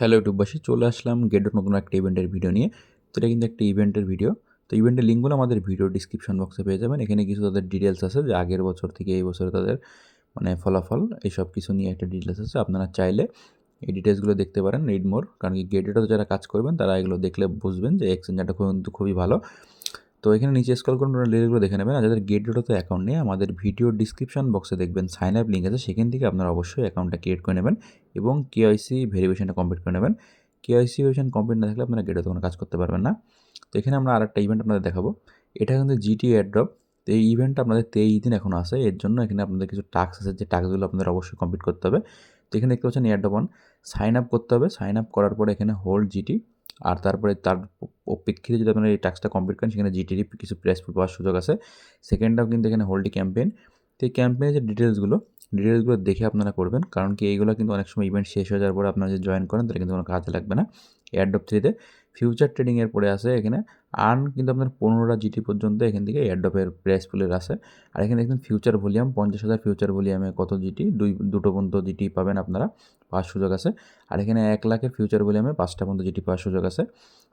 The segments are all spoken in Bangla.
হ্যালো ইউটিউববাসী, চলে আসলাম গেট নতুন একটা ইভেন্টের ভিডিও নিয়ে। তো এটা কিন্তু একটা ইভেন্টের ভিডিও। তো ইভেন্টের লিঙ্কগুলো আমাদের ভিডিও ডিসক্রিপশন বক্সে পেয়ে যাবেন। এখানে কিছু তাদের ডিটেলস আছে যে আগের বছর থেকে এই বছরে তাদের ফলাফল এইসব কিছু নিয়ে একটা ডিটেলস আছে। আপনারা চাইলে এই ডিটেলসগুলো দেখতে পারেন, রিড মোর। কারণ কি গেটেডে যারা কাজ করবেন তারা এগুলো দেখলে বুঝবেন যে এক্সচেঞ্জারটা কিন্তু খুবই ভালো। তো এখানে নিচে স্ক্রল করুন, আপনারা লিঙ্কগুলো দেখে নেবেন। আর যাদের গেটডেতে অ্যাকাউন্ট নেই, আমাদের ভিডিও ডিসক্রিপশন বক্সে দেখবেন সাইন আপ লিঙ্ক আছে, সেখান থেকে আপনারা অবশ্যই অ্যাকাউন্টটা ক্রিয়েট করে নেবেন এবং কেওয়াইসি ভেরিফিকেশনটা কমপ্লিট করে নেবেন। কেওয়াইসি ভেরিফিকেশন কমপ্লিট না থাকলে আপনারা গেটডেতে কোনো কাজ করতে পারবেন না। তো এখানে আমরা আরেকটা ইভেন্ট আপনাদের দেখাবো। এটা কিন্তু জিটি এয়ারড্রপ। তো এই ইভেন্টটা আপনাদের 23 দিন এখনও আছে। এর জন্য এখানে আপনাদের কিছু টাস্ক আছে, যে টাস্কগুলো আপনাদের অবশ্যই কমপ্লিট করতে হবে। তো এখানে দেখতে পাচ্ছেন এয়ারড্রপ অন, সাইন আপ করতে হবে। সাইন আপ করার পরে এখানে হোল্ড জিটি, আর তারপরে তার প্রেক্ষিতে যদি আপনারা এই টাস্কটা কমপ্লিট করেন সেখানে জিটির কিছু প্রাইস পাওয়ার সুযোগ আছে। সেকেন্ডটাও কিন্তু এখানে হোল্ডি ক্যাম্পেইন। তো এই ক্যাম্পেইনের যে ডিটেলসগুলো দেখে আপনারা করবেন, কারণ কি এইগুলো কিন্তু অনেক সময় ইভেন্ট শেষ হয়ে যাওয়ার পরে আপনারা যদি জয়েন করেন তাহলে কিন্তু কোনো কাজে লাগবে না। এয়ারড্রপ 3তে ফিউচার ট্রেডিংয়ের পরে আছে এখানে আর্ন, কিন্তু আপনার 15টা জিটি পর্যন্ত এখান থেকে এয়ারড্রপের প্রাইস পুলের আছে। আর এখানে দেখবেন ফিউচার ভলিউম 50,000 ফিউচার ভলিউমে কত জিটি, দুটো পর্যন্ত জিটি পাবেন আপনারা, পাওয়ার সুযোগ আছে। আর এখানে 1 লাখের ফিউচার ভলিউমে 5টা পর্যন্ত জিটি পাওয়ার সুযোগ আছে।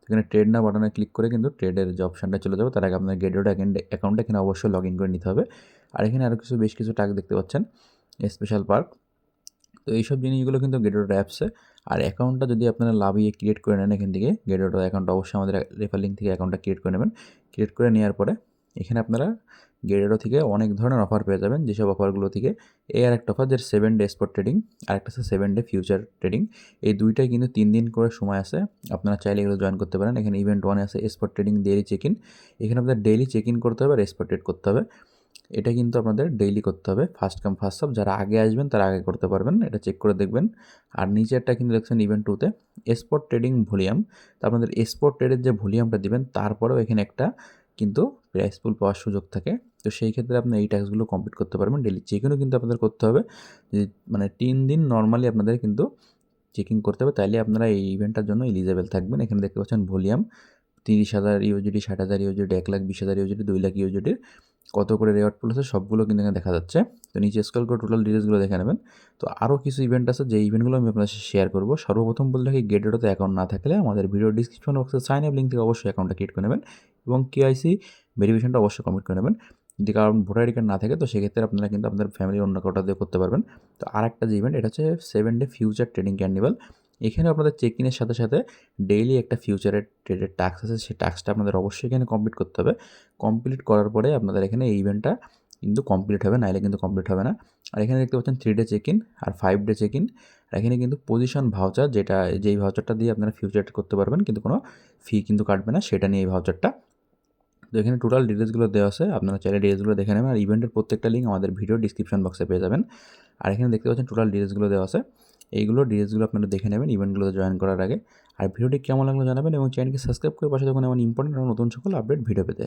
এখানে ট্রেড না বাটনে ক্লিক করে কিন্তু ট্রেডের যে অপশানটা চলে যাবে, তার আগে আপনার গেটডেট অ্যাকাউন্টে এখানে অবশ্যই লগ ইন করে নিতে হবে। আর এখানে আরও বেশ কিছু টাস্ক দেখতে পাচ্ছেন, স্পেশাল পার্ক। তো এইসব জিনিসগুলো কিন্তু গেটডেট অ্যাপসে। আর অ্যাকাউন্টটা যদি আপনারা লাভিয়ে ক্রিয়েট করে নেন এখান থেকে, গেটডেট অ্যাকাউন্টটা অবশ্যই আমাদের রেফার লিঙ্ক থেকে অ্যাকাউন্টটা ক্রিয়েট করে নেবেন। ক্রিয়েট করে নেওয়ার পরে এখানে আপনারা গেটডেট থেকে অনেক ধরনের অফার পেয়ে যাবেন। যেসব অফারগুলো থেকে এই আর একটা অফার, যে 7 ডে স্পট ট্রেডিং, আর একটা আছে 7 ডে ফিউচার ট্রেডিং। এই দুইটাই কিন্তু 3 দিন করে সময় আছে, আপনারা চাইলে এগুলো জয়েন করতে পারেন। এখানে ইভেন্ট 1 আছে spot trading daily check in. এখানে আপনাদের ডেইলি চেক ইন করতে হবে আর স্পট ট্রেড করতে হবে। এটা কিন্তু আপনাদের ডেইলি করতে হবে, ফার্স্ট কাম ফার্স্ট সার্ভ। যারা আগে আসবেন তারা আগে করতে পারবেন, এটা চেক করে দেখবেন। আর নিচেরটা কিন্তু দেখছেন ইভেন্ট 2তে স্পট ট্রেডিং ভলিউম। তো আপনাদের স্পট ট্রেডের যে ভলিউমটা দিবেন তারপরেও এখানে একটা কিন্তু প্রাইস পুল পাওয়ার সুযোগ থাকে। তো সেই ক্ষেত্রে আপনি এই টাস্কগুলো কমপ্লিট করতে পারবেন। ডেইলি চেকিংও কিন্তু আপনাদের করতে হবে, যে 3 দিন নর্মালি আপনাদের কিন্তু চেকিং করতে হবে, তাইলে আপনারা এই ইভেন্টটার জন্য এলিজেবল থাকবেন। এখানে দেখতে পাচ্ছেন ভলিউম 30,000 ইউজিডি, 60,000 ইউজিডি, 1,20,000 ইউজিডি, 2,00,000 ইউজিডির কত করে রেওয়ার্ড পুল আছে সবগুলো কিন্তু এখানে দেখা যাচ্ছে। তো নিচে স্ক্রল করে টোটাল ডিটেলসগুলো দেখে নেবেন। তো আরও কিছু ইভেন্ট আছে, যে ইভেন্টগুলো আমি আপনার সাথে শেয়ার করবো। সর্বপ্রথম বলে রাখি, গেটডেটে অ্যাকাউন্ট না থাকলে আমাদের ভিডিও ডিসক্রিপশন বক্সে সাইন আপ লিঙ্ক থেকে অবশ্যই অ্যাকাউন্টটা ক্রিয়েট করে নেবেন এবং কেআইসি ভেরিফিকেশনটা অবশ্যই কমপ্লিট করে নেবেন। যদি কারণ ভোটার আইডি কার্ড না থাকে তো সেক্ষেত্রে আপনারা কিন্তু আপনাদের ফ্যামিলির অন্য কাউটা দিয়ে করতে পারবেন। তো আরেকটা যে ইভেন্ট, এটা হচ্ছে 7 ডে ফিউচার ট্রেডিং ক্যান্ডিভাল। এখানে আপনাদের চেক ইনের সাথে সাথে ডেইলি একটা ফিউচারের ট্রেডের টাস্ক আছে, সেই টাস্কটা আপনাদের অবশ্যই এখানে কমপ্লিট করতে হবে। কমপ্লিট করার পরে আপনাদের এখানে এই ইভেন্টটা কিন্তু কমপ্লিট হবে, নাইলে কিন্তু কমপ্লিট হবে না। আর এখানে দেখতে পাচ্ছেন 3 ডে চেক ইন আর 5 ডে চেক ইন। আর এখানে কিন্তু পজিশন ভাউচার, যেই ভাউচারটা দিয়ে আপনারা ফিউচার করতে পারবেন, কিন্তু কোনো ফি কিন্তু কাটবে না, সেটা নিয়ে এই ভাউচারটা। তো এখানে টোটাল ডিটেলসগুলো দেওয়া আছে, আপনারা চাইলে ডিটেলসগুলো দেখে নেবেন। আর ইভেন্টের প্রত্যেকটা লিঙ্ক আমাদের ভিডিও ডিসক্রিপশন বক্সে পেয়ে যাবেন। আর এখানে দেখতে পাচ্ছেন টোটাল ডিটেলসগুলো দেওয়া আছে, এইগুলো ডিটেলসগুলো আপনারা দেখে নেবেন ইভেন্টগুলোতে জয়েন করার আগে। আর ভিডিওটি কেমন লাগলো জানাবেন এবং চ্যানেলকে সাবস্ক্রাইব করে পাশে যখন এমন ইম্পর্টেন্ট নতুন সকল আপডেট ভিডিও পেতে।